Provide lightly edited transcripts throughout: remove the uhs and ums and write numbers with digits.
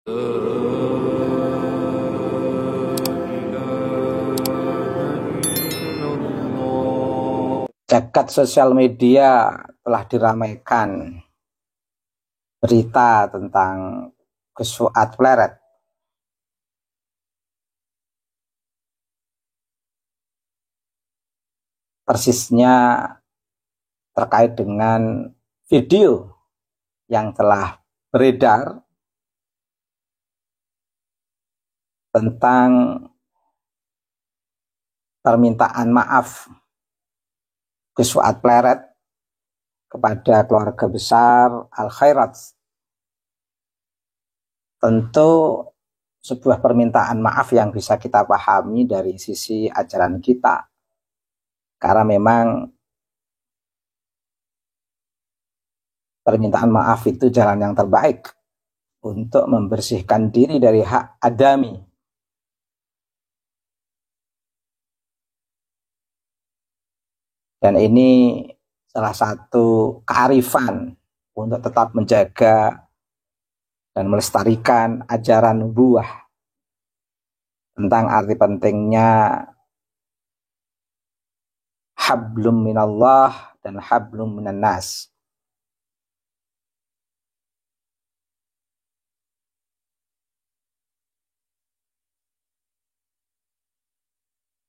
Jagat sosial media telah diramaikan berita tentang Gus Fuad Pleret. Persisnya terkait dengan video yang telah beredar tentang permintaan maaf Gus Fuad Pleret kepada keluarga besar Al Khairat. Tentu sebuah permintaan maaf yang bisa kita pahami dari sisi ajaran kita, karena memang permintaan maaf itu jalan yang terbaik untuk membersihkan diri dari hak adami. Dan ini salah satu kearifan untuk tetap menjaga dan melestarikan ajaran nubuwah tentang arti pentingnya hablum minallah dan hablum minan nas.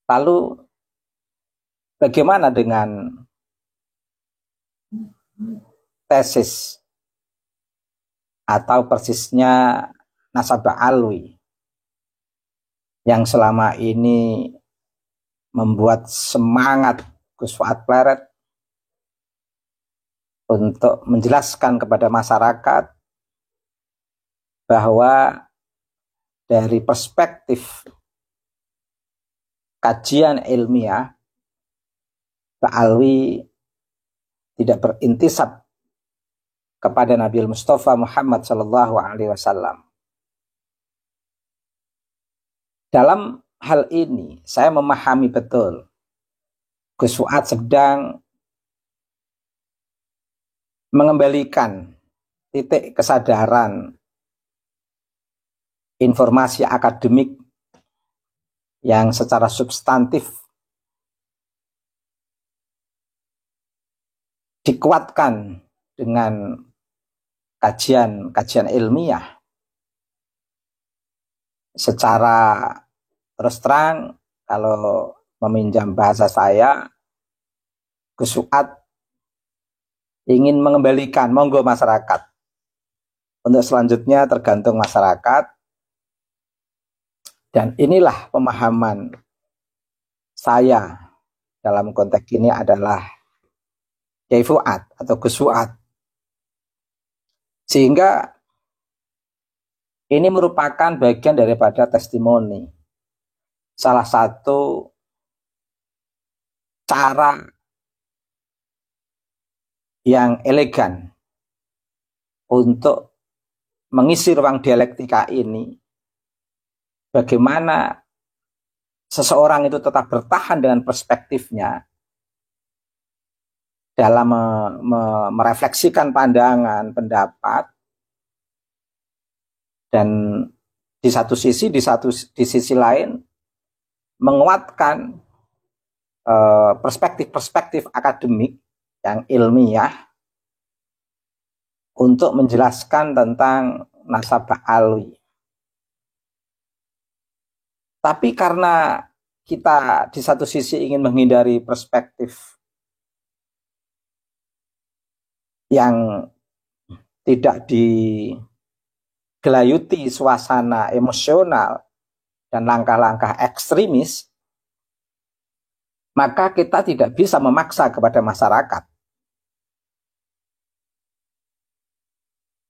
Lalu bagaimana dengan tesis atau persisnya Nasabah Alwi yang selama ini membuat semangat Gus Fuad Pleret untuk menjelaskan kepada masyarakat bahwa dari perspektif kajian ilmiah, Pak Alwi tidak berintisab kepada Nabi Mustafa Muhammad Sallallahu Alaihi Wasallam. Dalam hal ini saya memahami betul Gus Fuad sedang mengembalikan titik kesadaran informasi akademik yang secara substantif dikuatkan dengan kajian ilmiah. Secara terus terang, kalau meminjam bahasa saya, Gus Fuad ingin mengembalikan, monggo masyarakat. Untuk selanjutnya tergantung masyarakat. Dan inilah pemahaman saya dalam konteks ini adalah Kiai Fuad atau Gus Fuad. Sehingga ini merupakan bagian daripada testimoni. Salah satu cara yang elegan untuk mengisi ruang dialektika ini, bagaimana seseorang itu tetap bertahan dengan perspektifnya dalam merefleksikan pandangan, pendapat, dan di sisi lain menguatkan perspektif akademik yang ilmiah untuk menjelaskan tentang Nasabah Alwi. Tapi karena kita di satu sisi ingin menghindari perspektif yang tidak digelayuti suasana emosional dan langkah-langkah ekstremis, maka kita tidak bisa memaksa kepada masyarakat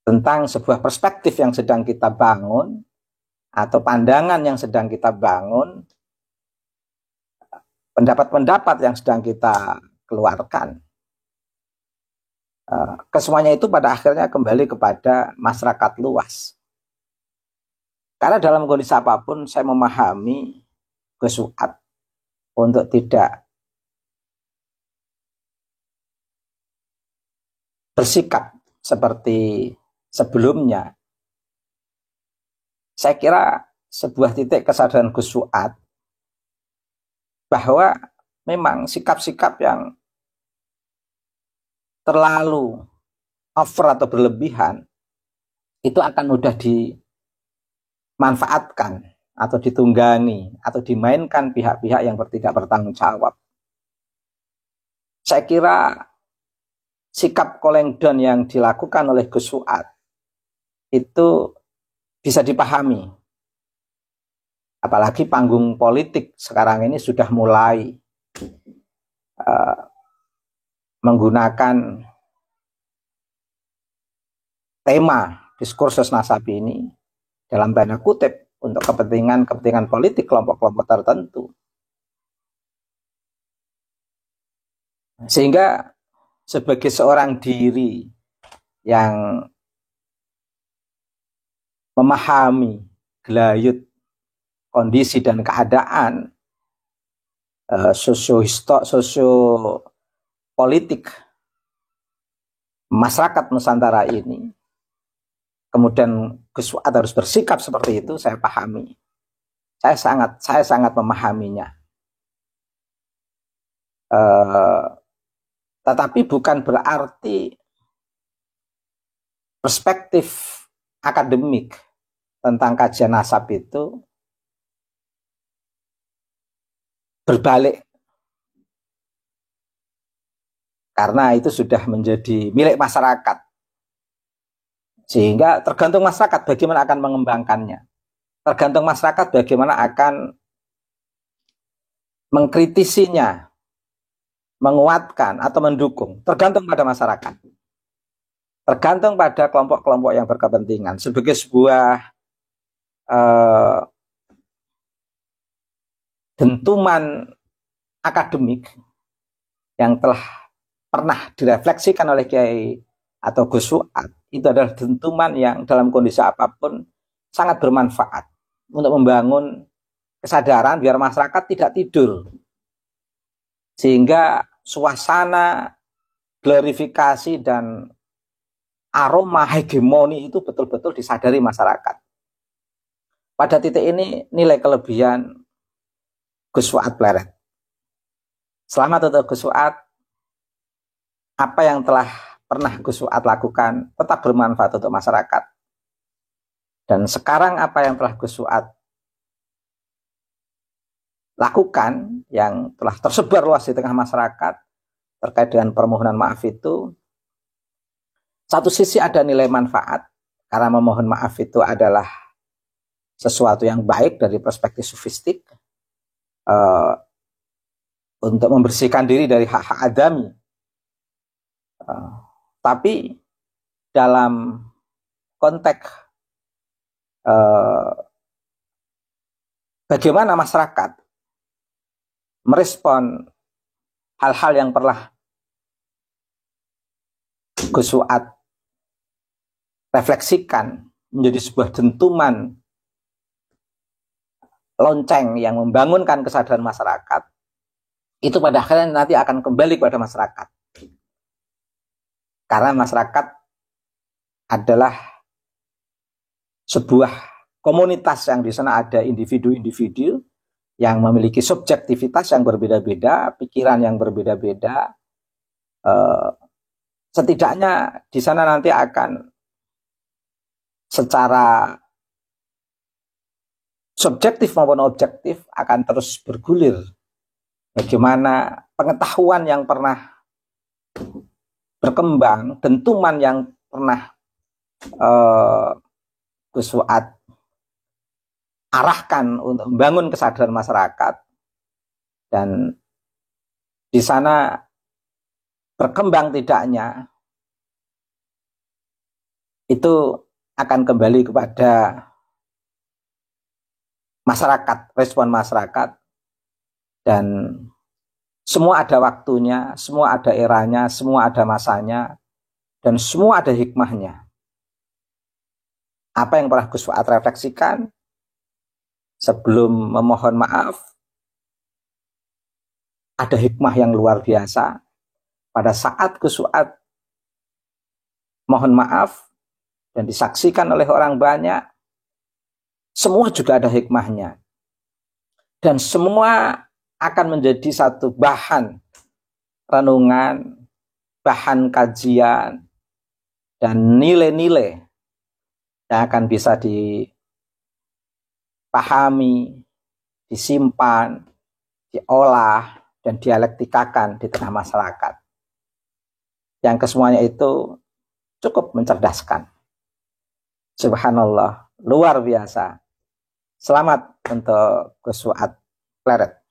tentang sebuah perspektif yang sedang kita bangun atau pandangan yang sedang kita bangun, pendapat-pendapat yang sedang kita keluarkan. Kesemuanya itu pada akhirnya kembali kepada masyarakat luas. Karena dalam kondisi apapun saya memahami Gus Fuad untuk tidak bersikap seperti sebelumnya saya kira sebuah titik kesadaran Gus Fuad bahwa memang sikap-sikap yang terlalu over atau berlebihan itu akan mudah dimanfaatkan atau ditunggangi atau dimainkan pihak-pihak yang tidak bertanggung jawab. Saya kira sikap cooling down yang dilakukan oleh Gus Fuad itu bisa dipahami. Apalagi panggung politik sekarang ini sudah mulai menggunakan tema diskursus Nasabi ini dalam tanda kutip untuk kepentingan politik kelompok-kelompok tertentu. Sehingga sebagai seorang diri yang memahami gelayut kondisi dan keadaan sosio-politik masyarakat Nusantara ini, kemudian Gus Fuad harus bersikap seperti itu, saya pahami. Saya sangat memahaminya. Tetapi bukan berarti perspektif akademik tentang kajian nasab itu berbalik. Karena itu sudah menjadi milik masyarakat. Sehingga tergantung masyarakat bagaimana akan mengembangkannya. Tergantung masyarakat bagaimana akan mengkritisinya, menguatkan atau mendukung. Tergantung pada masyarakat. Tergantung pada kelompok-kelompok yang berkepentingan. Sebagai sebuah dentuman akademik yang telah pernah direfleksikan oleh Kiai atau Gus Fuad, itu adalah dentuman yang dalam kondisi apapun sangat bermanfaat untuk membangun kesadaran biar masyarakat tidak tidur. Sehingga suasana glorifikasi dan aroma hegemoni itu betul-betul disadari masyarakat. Pada titik ini nilai kelebihan Gus Fuad pleret. Selamat untuk Gus Fuad. Apa yang telah pernah Gus Fuad lakukan tetap bermanfaat untuk masyarakat. Dan sekarang apa yang telah Gus Fuad lakukan yang telah tersebar luas di tengah masyarakat terkait dengan permohonan maaf itu, satu sisi ada nilai manfaat karena memohon maaf itu adalah sesuatu yang baik dari perspektif sofistik untuk membersihkan diri dari hak-hak adami. Tapi dalam konteks bagaimana masyarakat merespon hal-hal yang pernah Gus Fuad refleksikan menjadi sebuah dentuman lonceng yang membangunkan kesadaran masyarakat, itu pada akhirnya nanti akan kembali kepada masyarakat. Karena masyarakat adalah sebuah komunitas yang di sana ada individu-individu yang memiliki subjektivitas yang berbeda-beda, pikiran yang berbeda-beda. Setidaknya di sana nanti akan secara subjektif maupun objektif akan terus bergulir. Bagaimana pengetahuan yang pernah berkembang, dentuman yang pernah Gus Fuad arahkan untuk membangun kesadaran masyarakat, dan di sana berkembang tidaknya itu akan kembali kepada masyarakat, respon masyarakat, dan semua ada waktunya, semua ada eranya, semua ada masanya, dan semua ada hikmahnya. Apa yang pernah Gus Fuad refleksikan sebelum memohon maaf, ada hikmah yang luar biasa. Pada saat Gus Fuad mohon maaf dan disaksikan oleh orang banyak, semua juga ada hikmahnya. Dan semua akan menjadi satu bahan renungan, bahan kajian, dan nilai-nilai yang akan bisa dipahami, disimpan, diolah, dan dialektikakan di tengah masyarakat. Yang kesemuanya itu cukup mencerdaskan. Subhanallah, luar biasa. Selamat untuk Gus Fuad Pleret.